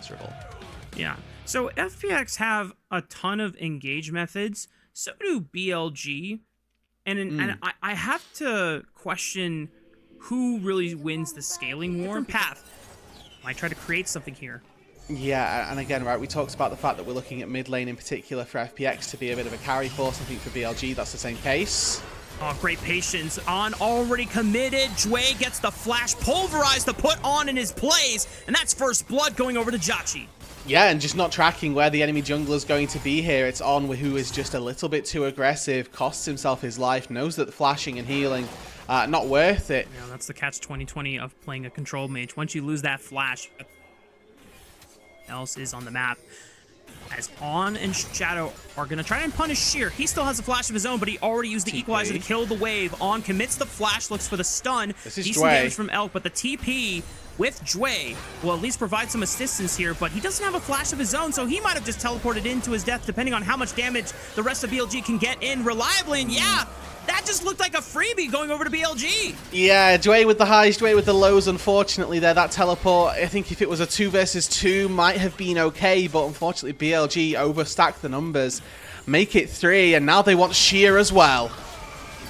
miserable. Yeah. So FPX have a ton of engage methods. So do BLG. And I have to question who really wins the scaling war. Different path. Might try to create something here. Yeah, and again, right, we talked about the fact that we're looking at mid lane in particular for FPX to be a bit of a carry force. I think for BLG, that's the same case. Oh, great patience. On already committed. Jway gets the flash pulverized to put on in his place. And that's first blood going over to Jachi. Yeah, and just not tracking where the enemy jungler's going to be here. It's On, who is just a little bit too aggressive, costs himself his life, knows that the flashing and healing, not worth it. Yeah, that's the catch 2020 of playing a control mage. Once you lose that flash, else is on the map. As On and Shadow are going to try and punish Sheer. He still has a flash of his own, but he already used the equalizer to kill the wave. On commits the flash, looks for the stun. This is decent Jway. damage from Elk, but the TP with Jway will at least provide some assistance here, but he doesn't have a flash of his own, so he might have just teleported into his death, depending on how much damage the rest of BLG can get in reliably. And yeah, that just looked like a freebie going over to BLG. Yeah, Jway with the highs, Jway with the lows, unfortunately there. That teleport, I think if it was a 2 versus 2, might have been okay, but unfortunately BLG overstacked the numbers. Make it 3, and now they want Sheer as well.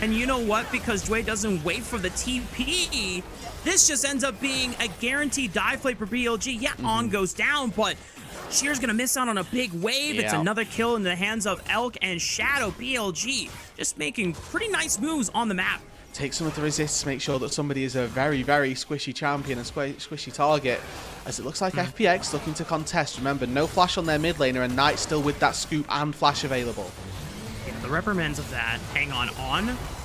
And you know what? Because Jway doesn't wait for the TP, this just ends up being a guaranteed dive play for BLG. Yeah, On goes down, but Sheer's gonna miss out on a big wave. Yeah. It's another kill in the hands of Elk and Shadow. BLG just making pretty nice moves on the map. Take some of the resists, make sure that somebody is a very, very squishy champion and squishy target. As it looks like FPX looking to contest. Remember, no flash on their mid laner, and Knight still with that scoop and flash available. Yeah, the reprimands of that. Hang on.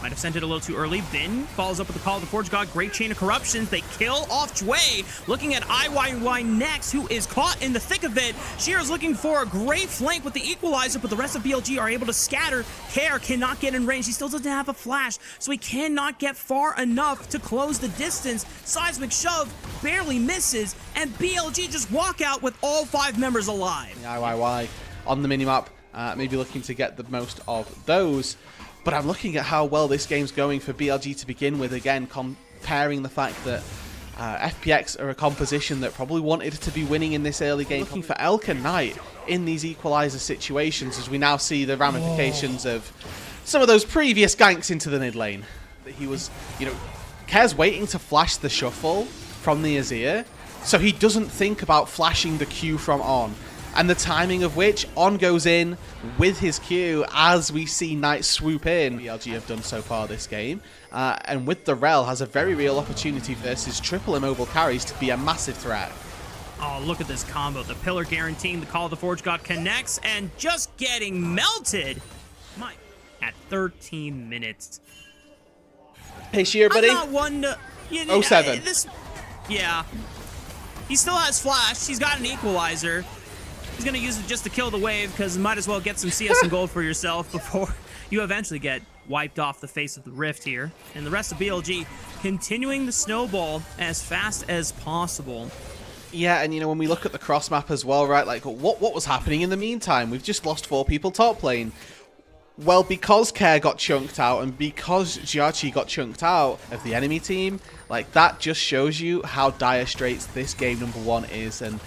Might have sent it a little too early. Bin follows up with the call of the Forge God. Great chain of corruptions. They kill off Jway. Looking at IYY next, who is caught in the thick of it. Sheer is looking for a great flank with the equalizer, but the rest of BLG are able to scatter. Care cannot get in range. He still doesn't have a flash, so he cannot get far enough to close the distance. Seismic shove barely misses, and BLG just walk out with all 5 members alive. The IYY on the minimap, maybe looking to get the most of those. But I'm looking at how well this game's going for BLG to begin with. Again, comparing the fact that FPX are a composition that probably wanted to be winning in this early game. Looking for Elk and Knight in these equalizer situations, as we now see the ramifications of some of those previous ganks into the mid lane. That he was, you know, Care's waiting to flash the shuffle from the Azir, so he doesn't think about flashing the Q from On. And the timing of which On goes in with his Q as we see Knight swoop in. BLG have done so far this game. And with the Rel has a very real opportunity versus triple immobile carries to be a massive threat. Oh, look at this combo. The pillar guaranteeing the Call of the Forge God connects and just getting melted. Mike, at 13 minutes. Hey, Sheer, buddy. I'm not one to... 07. Yeah. He still has flash. He's got an equalizer. He's going to use it just to kill the wave, because might as well get some CS and gold for yourself before you eventually get wiped off the face of the rift here. And the rest of BLG continuing the snowball as fast as possible. Yeah, and you know, when we look at the cross map as well, right, like what was happening in the meantime? We've just lost 4 people top lane. Well, because Care got chunked out and because Jiachi got chunked out of the enemy team, like that just shows you how dire straits this game #1 is. And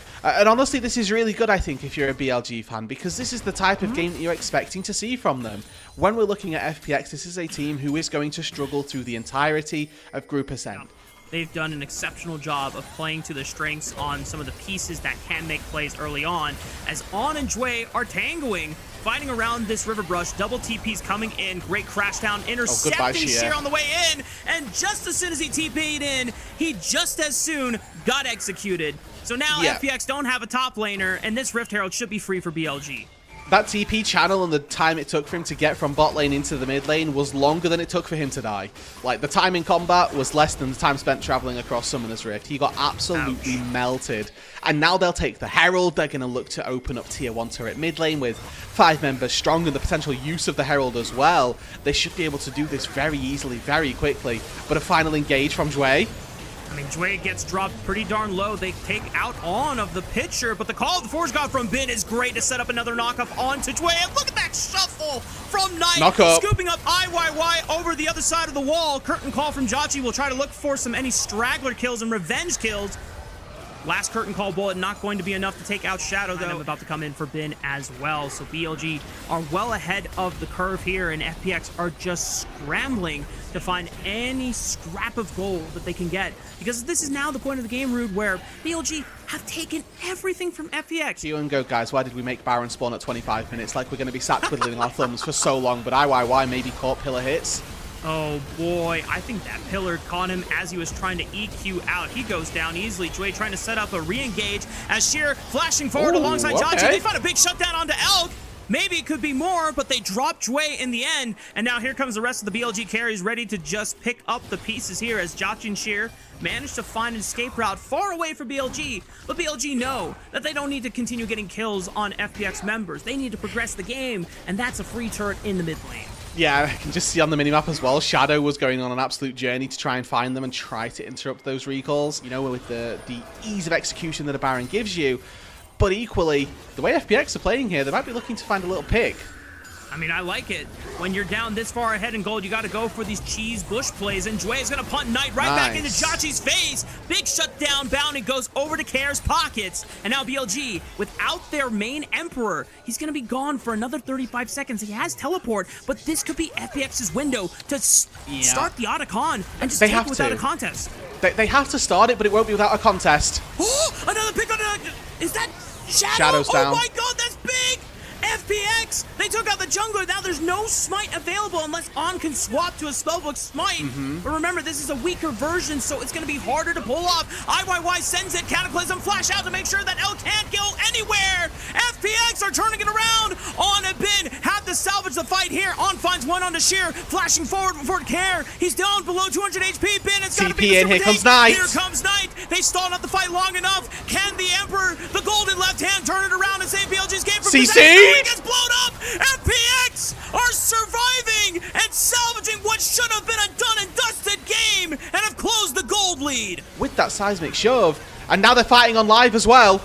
honestly, this is really good, I think, if you're a BLG fan, because this is the type of game that you're expecting to see from them. When we're looking at FPX, this is a team who is going to struggle through the entirety of Group Ascent. They've done an exceptional job of playing to their strengths on some of the pieces that can make plays early on, as On and Jway are tangoing, fighting around this river brush. Double TP's coming in. Great crash down, intercepting Sheer on the way in, and just as soon as he TP'd in, he just as soon got executed. So now FPX don't have a top laner, and this Rift Herald should be free for BLG. That TP channel and the time it took for him to get from bot lane into the mid lane was longer than it took for him to die. Like, the time in combat was less than the time spent traveling across Summoner's Rift. He got absolutely melted. And now they'll take the Herald. They're going to look to open up tier 1 turret mid lane with 5 members strong, and the potential use of the Herald as well. They should be able to do this very easily, very quickly. But a final engage from Jway. I mean, Jway gets dropped pretty darn low. They take out On of the pitcher, but the Call of the Forge God from Bin is great to set up another knockup onto Jway. And look at that shuffle from Knight, scooping up IYY over the other side of the wall. Curtain call from Jachi will try to look for any straggler kills and revenge kills. Last curtain call bullet, not going to be enough to take out Shadow, though. About to come in for Bin as well. So BLG are well ahead of the curve here, and FPX are just scrambling to find any scrap of gold that they can get. Because this is now the point of the game, Rude, where BLG have taken everything from FPX. You and go, guys, why did we make Baron spawn at 25 minutes? Like we're going to be sat twiddling our thumbs for so long, but IYY maybe caught pillar hits. Oh boy, I think that pillar caught him as he was trying to EQ out. He goes down easily. Jway trying to set up a re-engage as Sheer flashing forward alongside Jachi. They find a big shutdown onto Elk. Maybe it could be more, but they drop Jway in the end. And now here comes the rest of the BLG carries ready to just pick up the pieces here as Jachi and Sheer managed to find an escape route far away from BLG. But BLG know that they don't need to continue getting kills on FPX members. They need to progress the game, and that's a free turret in the mid lane. Yeah, I can just see on the minimap as well, Shadow was going on an absolute journey to try and find them and try to interrupt those recalls, you know, with the ease of execution that a Baron gives you. But equally, the way FPX are playing here, they might be looking to find a little pick. I mean, I like it. When you're down this far ahead in gold, you got to go for these cheese bush plays, and Jway is going to punt Knight right back into Jachi's face. Big shutdown bounty goes over to Kair's pockets, and now BLG, without their main Emperor, he's going to be gone for another 35 seconds. He has teleport, but this could be FPX's window to start the Otacon and just take it without a contest. They have to start it, but it won't be without a contest. Oh, another pick on it. Is that Shadow? Shadow's down. Oh my god, that's big! FPX! They took out the jungler. Now there's no smite available unless On can swap to a spellbook smite. But remember, this is a weaker version, so it's going to be harder to pull off. IYY sends it. Cataclysm flash out to make sure that L can't go anywhere. FPX are turning it around. On and Bin have to salvage the fight here. On finds one on the Sheer, flashing forward before Kair. He's down below 200 HP. Bin, it's got to be in. Here comes Knight. Here comes Knight. They stalled out the fight long enough. Can the Emperor, the golden left hand, turn it around and save BLG's game from CC? He gets blown up! FPX are surviving and salvaging what should have been a done and dusted game and have closed the gold lead. With that seismic shove, and now they're fighting on live as well.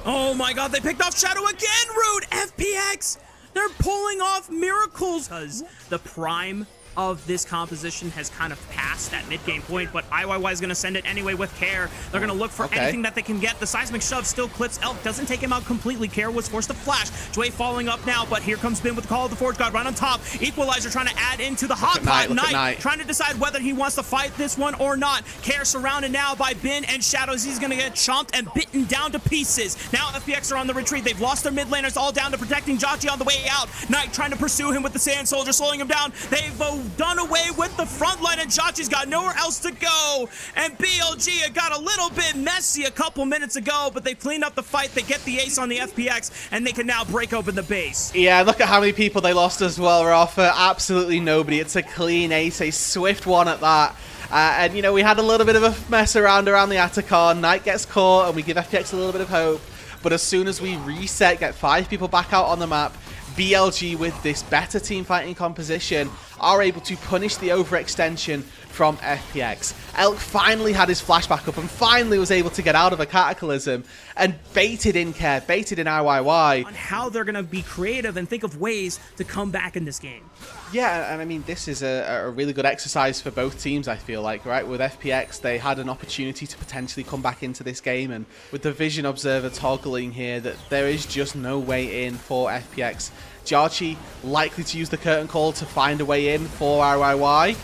Oh my god, they picked off Shadow again, Rude! FPX, they're pulling off miracles. Because the prime of this composition has kind of passed that mid-game point, but IYY is going to send it anyway with Kair. They're going to look for anything that they can get. The seismic shove still clips Elk, doesn't take him out completely. Kair was forced to flash. Jway following up now, but here comes Bin with the call of the Forge God right on top. Equalizer trying to add into the hot pot. Knight trying to decide whether he wants to fight this one or not. Kair surrounded now by Bin and Shadows. He's going to get chomped and bitten down to pieces. Now FPX are on the retreat. They've lost their mid laners all down to protecting Jachi on the way out. Knight trying to pursue him with the Sand Soldier, slowing him down. They've done away with the front line, and Jachi's got nowhere else to go. And BLG got a little bit messy a couple minutes ago, but they cleaned up the fight. They get the ace on the FPX, and they can now break open the base. Yeah, look at how many people they lost as well, Rafa. Absolutely nobody. It's a clean ace, a swift one at that. And, you know, we had a little bit of a mess around the Atacon. Knight gets caught, and we give FPX a little bit of hope. But as soon as we reset, get 5 people back out on the map, BLG, with this better team fighting composition, are able to punish the overextension from FPX. Elk finally had his flashback up and finally was able to get out of a Cataclysm and baited in Kair, baited in IYY. On how they're going to be creative and think of ways to come back in this game. Yeah, and I mean, this is a really good exercise for both teams, I feel like, right? With FPX, they had an opportunity to potentially come back into this game, and with the Vision Observer toggling here, that there is just no way in for FPX. Jachi likely to use the curtain call to find a way in for IYY.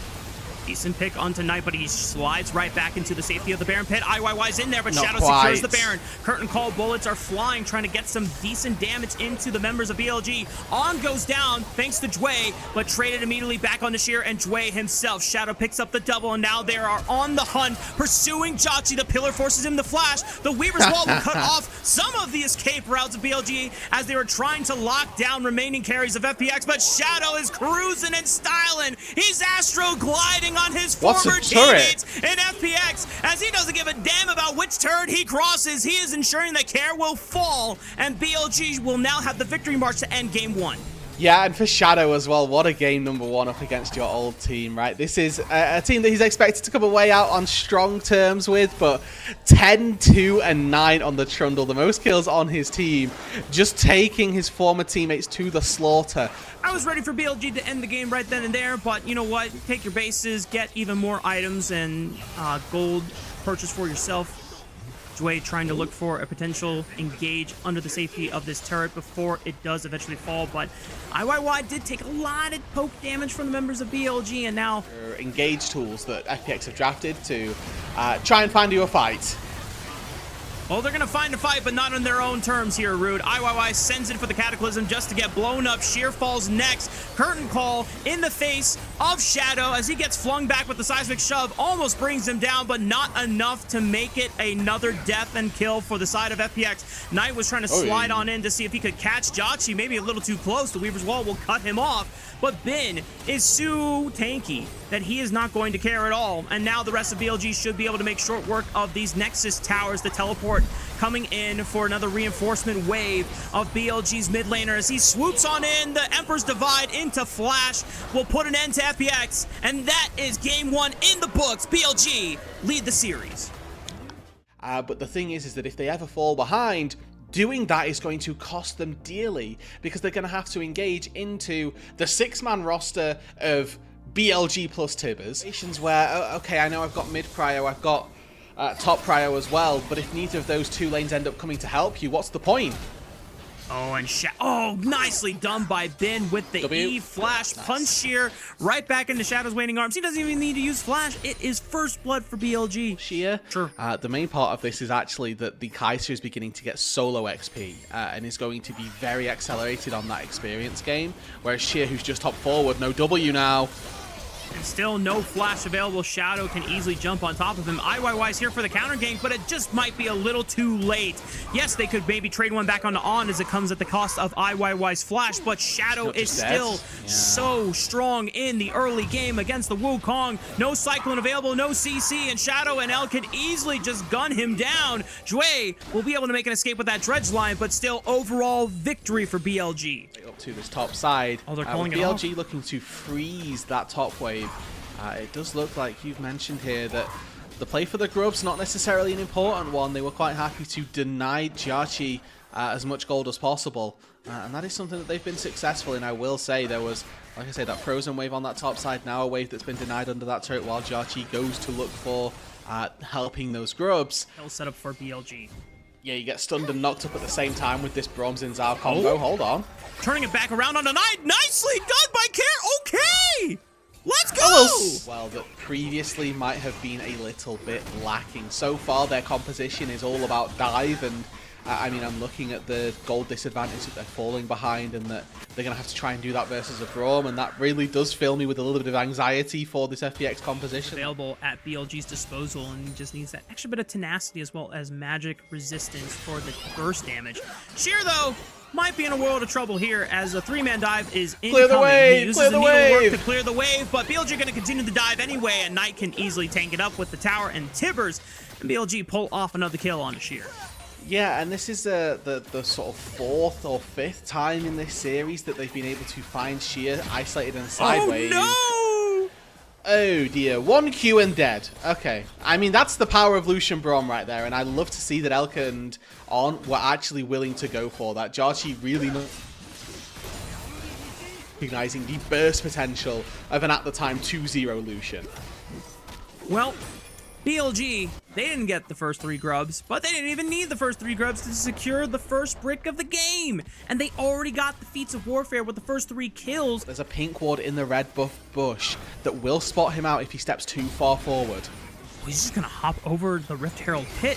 Decent pick onto Knight, but he slides right back into the safety of the Baron pit. IYY's in there, but Not Shadow quite. secures the Baron. Curtain call bullets are flying, trying to get some decent damage into the members of BLG. On goes down, thanks to Jway, but traded immediately back on the Sheer and Jway himself. Shadow picks up the double, and now they are on the hunt, pursuing Jachi. The pillar forces him to flash. The Weaver's Wall will cut off some of the escape routes of BLG as they were trying to lock down remaining carries of FPX, but Shadow is cruising and styling. He's astro gliding on his former teammates in FPX, as he doesn't give a damn about which turret he crosses. He is ensuring that Kair will fall, and BLG will now have the victory march to end game 1. Yeah, and for Shadow as well, what a game number 1 up against your old team, right? This is a team that he's expected to come away out on strong terms with, but 10, 2, and 9 on the Trundle, the most kills on his team, just taking his former teammates to the slaughter. I was ready for BLG to end the game right then and there, but you know what? Take your bases, get even more items and gold purchase for yourself. Jway trying to look for a potential engage under the safety of this turret before it does eventually fall, but IYY did take a lot of poke damage from the members of BLG, and now engage tools that FPX have drafted to try and find you a fight. Well, they're going to find a fight, but not on their own terms here, Rude. IYY sends it for the Cataclysm just to get blown up. Sheer falls next. Curtain call in the face of Shadow as he gets flung back with the seismic shove. Almost brings him down, but not enough to make it another death and kill for the side of FPX. Knight was trying to slide on in to see if he could catch Jauchi. Maybe a little too close. The Weaver's Wall will cut him off. But Bin is so tanky that he is not going to care at all. And now the rest of BLG should be able to make short work of these Nexus towers. The teleport coming in for another reinforcement wave of BLG's mid laner as he swoops on in. The Emperor's Divide into Flash will put an end to FPX. And that is game 1 in the books. BLG lead the series. But the thing is that if they ever fall behind, doing that is going to cost them dearly, because they're going to have to engage into the 6-man roster of BLG plus Tibbers. Where, okay, I know I've got mid prio, I've got top prio as well, but if neither of those two lanes end up coming to help you, what's the point? Oh, and nicely done by Bin with the E flash punch shear right back into Shadow's waning arms. He doesn't even need to use flash. It is first blood for BLG. Sheer. Sure. The main part of this is actually that the Kaiser is beginning to get solo XP and is going to be very accelerated on that experience game, whereas Sheer, who's just hopped forward, no W now. And still no flash available. Shadow can easily jump on top of him. IYY's here for the counter gank, but it just might be a little too late. Yes, they could maybe trade one back onto On as it comes at the cost of IYY's flash, but Shadow is still so strong in the early game against the Wukong. No Cyclone available, no CC, and Shadow and L can easily just gun him down. Jway will be able to make an escape with that dredge line, but still overall victory for BLG. Up to this top side. Oh, they're calling it BLG off. looking to freeze that top wave. It does look like you've mentioned here that the play for the Grub's not necessarily an important one. They were quite happy to deny Jauchi as much gold as possible. And that is something that they've been successful in. I will say there was, like I say, that frozen wave on that top side. Now a wave that's been denied under that turret while Jauchi goes to look for helping those Grubs. Hell set up for BLG. Yeah, you get stunned and knocked up at the same time with this Brahms and Zao combo. Hold on. Turning it back around on a Knight. Nicely done by Care. Okay. Let's go! Well, that previously might have been a little bit lacking. So far, their composition is all about dive, and I mean, I'm looking at the gold disadvantage that they're falling behind, and that they're going to have to try and do that versus a Braum, and that really does fill me with a little bit of anxiety for this FPX composition. Available at BLG's disposal, and he just needs that extra bit of tenacity as well as magic resistance for the burst damage. Sheer, though, might be in a world of trouble here as a 3-man dive is incoming. Clear the wave! He uses Clear the wave! to clear the wave, but BLG are going to continue to dive anyway, and Knight can easily tank it up with the tower and Tibbers, and BLG pull off another kill on Sheer. Yeah, and this is the sort of 4th or 5th time in this series that they've been able to find Sheer isolated and sideways. Oh, no! Oh dear, 1 Q and dead. Okay, I mean, that's the power of Lucian Braum right there, and I love to see that Elka and On were actually willing to go for that. Jauchi really recognizing the burst potential of an, at the time, 2-0 Lucian. Well, BLG, they didn't get the first 3 grubs, but they didn't even need the first 3 grubs to secure the first brick of the game. And they already got the feats of warfare with the first 3 kills. There's a pink ward in the red buff bush that will spot him out if he steps too far forward. He's just going to hop over the Rift Herald pit,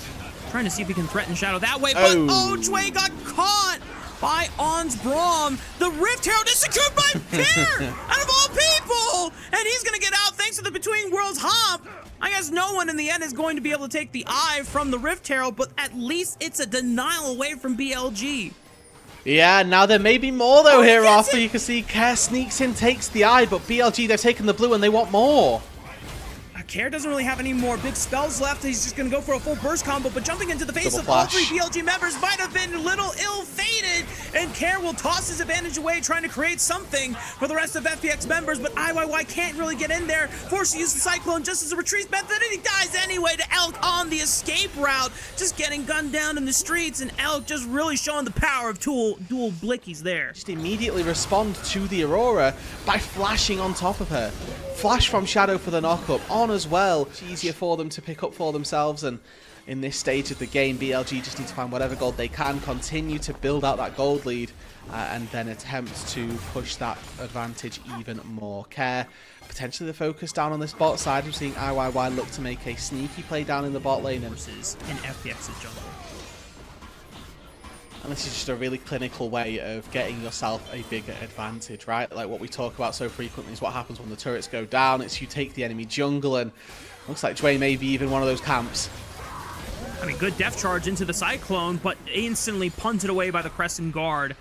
trying to see if he can threaten Shadow that way. But Jway got caught by On's Braum. The Rift Herald is secured by Pear, out of all people. And he's going to get out thanks to the Between Worlds hop. I guess no one in the end is going to be able to take the eye from the Rift Herald, but at least it's a denial away from BLG. Yeah, now there may be more though here after. You can see Care sneaks in, takes the eye, but BLG, they're taking the blue and they want more. Care doesn't really have any more big spells left. He's just going to go for a full burst combo, but jumping into the face Double of flash. all 3 BLG members might have been a little ill-fated, and Care will toss his advantage away, trying to create something for the rest of FPX members, but IYY can't really get in there, forced to use the Cyclone just as a retreat method, and he dies anyway to Elk on the escape route, just getting gunned down in the streets, and Elk just really showing the power of dual blickies there. Just immediately respond to the Aurora by flashing on top of her. Flash from Shadow for the knockup, On as well. It's easier for them to pick up for themselves, and in this stage of the game. BLG just need to find whatever gold they can, continue to build out that gold lead, and then attempt to push that advantage even more. Care, potentially the focus down on this bot side. We're seeing IYY look to make a sneaky play down in the bot lane. Versus in FPX's jungle. And this is just a really clinical way of getting yourself a bigger advantage, right? Like what we talk about so frequently is what happens when the turrets go down. It's you take the enemy jungle, and looks like Dwayne may be even one of those camps. I mean, good depth charge into the Cyclone, but instantly punted away by the Crescent Guard.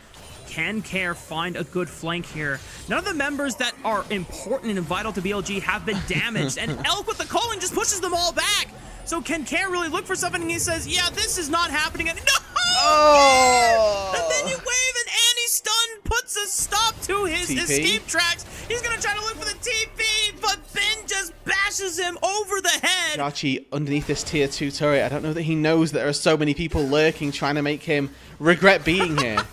Can Care find a good flank here? None of the members that are important and vital to BLG have been damaged, and Elk with the calling just pushes them all back. So can Care really look for something? And he says, yeah, this is not happening. And no! Oh! And then you wave, and anti-stun puts a stop to his TP. escape tracks. He's going to try to look for the TP, but Ben just bashes him over the head. Jauchi underneath this tier 2 turret. I don't know that he knows that there are so many people lurking trying to make him regret being here.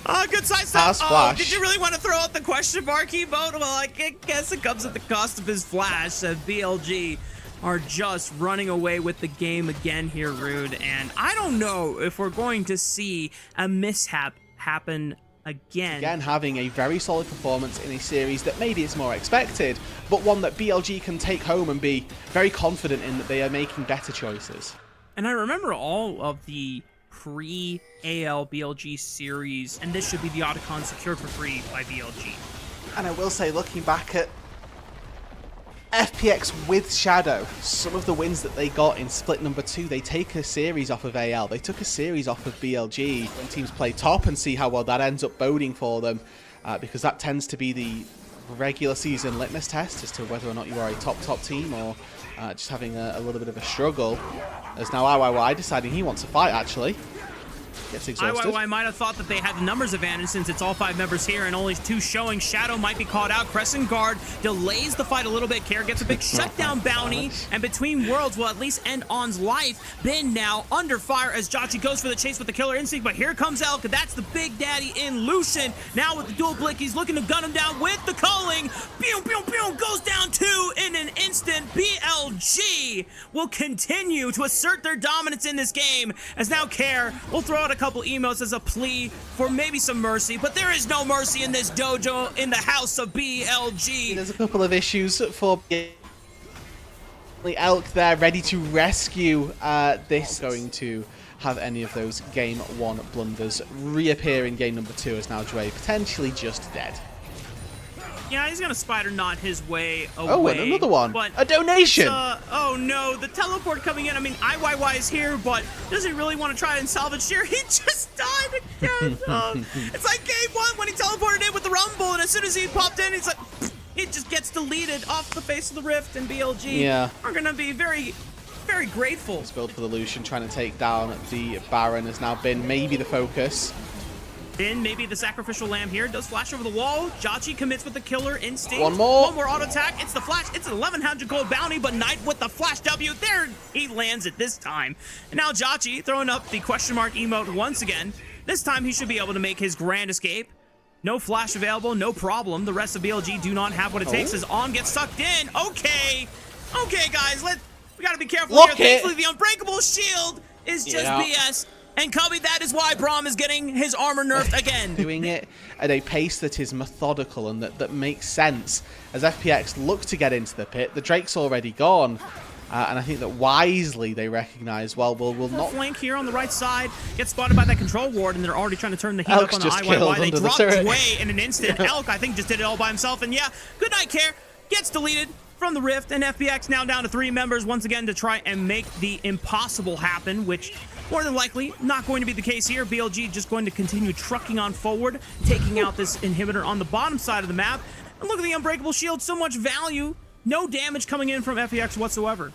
Oh, good side step. Flash. Did you really want to throw out the question mark emote? Well, I guess it comes at the cost of his flash. BLG are just running away with the game again here, Rude. And I don't know if we're going to see a mishap happen again. Again, having a very solid performance in a series that maybe is more expected, but one that BLG can take home and be very confident in that they are making better choices. And I remember all of the pre-AL BLG series, and this should be the Otacon secured for free by BLG. And I will say, looking back at FPX with Shadow, some of the wins that they got in split number 2, they take a series off of AL, they took a series off of BLG. When teams play top and see how well that ends up boding for them, because that tends to be the regular season litmus test as to whether or not you are a top team or just having a little bit of a struggle. As now IYY deciding he wants to fight, actually. Gets exhausted. IYY might have thought that they had the numbers advantage since it's all 5 members here and only 2 showing. Shadow might be caught out. Crescent Guard delays the fight a little bit. Care gets a big shutdown bounty, and Between Worlds will at least end On's life. Ben now under fire as Jauchi goes for the chase with the killer instinct, but here comes Elk. That's the big daddy in Lucian. Now with the dual blick, he's looking to gun him down with the calling. Pew, pew, pew, goes down 2 in an instant. BLG will continue to assert their dominance in this game, as now Care will throw out a couple emotes as a plea for maybe some mercy, but there is no mercy in this dojo in the house of BLG. There's a couple of issues for Elk there, ready to rescue this. Going to have any of those game 1 blunders reappear in game number 2 as now Dre potentially just dead. Yeah, he's gonna spider knot his way away. Oh, and another one. But a donation. Oh no, the teleport coming in. I mean, IYY is here, but does he really want to try and salvage here? He just died again. It's like game 1 when he teleported in with the rumble, and as soon as he popped in, he's like, it just gets deleted off the face of the rift, and BLG are gonna be very, very grateful. This build for the Lucian, trying to take down the Baron, has now been maybe the focus. Then maybe the sacrificial lamb here does flash over the wall. Jauchi commits with the killer instinct. One more auto attack. It's the flash. It's an 1100 gold bounty, but Knight with the flash W. There, he lands it this time. And now Jauchi throwing up the question mark emote once again. This time he should be able to make his grand escape. No flash available, no problem. The rest of BLG do not have what it takes as On gets sucked in. Okay, guys, we gotta be careful here. Thankfully, the unbreakable shield is just BS. And Cubby, that is why Braum is getting his armor nerfed again. Doing it at a pace that is methodical and that makes sense. As FPX look to get into the pit, the Drake's already gone. And I think that wisely they recognize, well, we'll not... flank here on the right side, gets spotted by that control ward, and they're already trying to turn the heat Elk's up on the IYY. They dropped away in an instant. Elk, I think, just did it all by himself. And yeah, good night, Care. Gets deleted from the Rift, and FPX now down to 3 members once again to try and make the impossible happen, which... more than likely, not going to be the case here. BLG just going to continue trucking on forward, taking out this inhibitor on the bottom side of the map. And look at the unbreakable shield, so much value. No damage coming in from FPX whatsoever.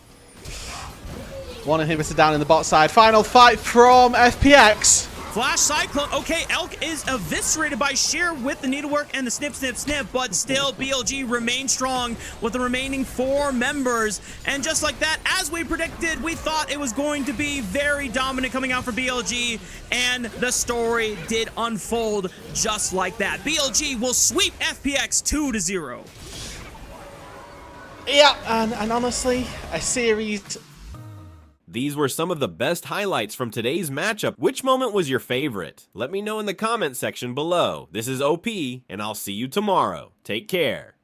One inhibitor down in the bot side. Final fight from FPX. Flash Cyclone. Okay, Elk is eviscerated by Sheer with the needlework and the snip, but still BLG remains strong with the remaining 4 members. And just like that, as we predicted, we thought it was going to be very dominant coming out for BLG, and the story did unfold just like that. BLG will sweep FPX 2-0. Yeah, and honestly, a series These were some of the best highlights from today's matchup. Which moment was your favorite? Let me know in the comment section below. This is OP, and I'll see you tomorrow. Take care.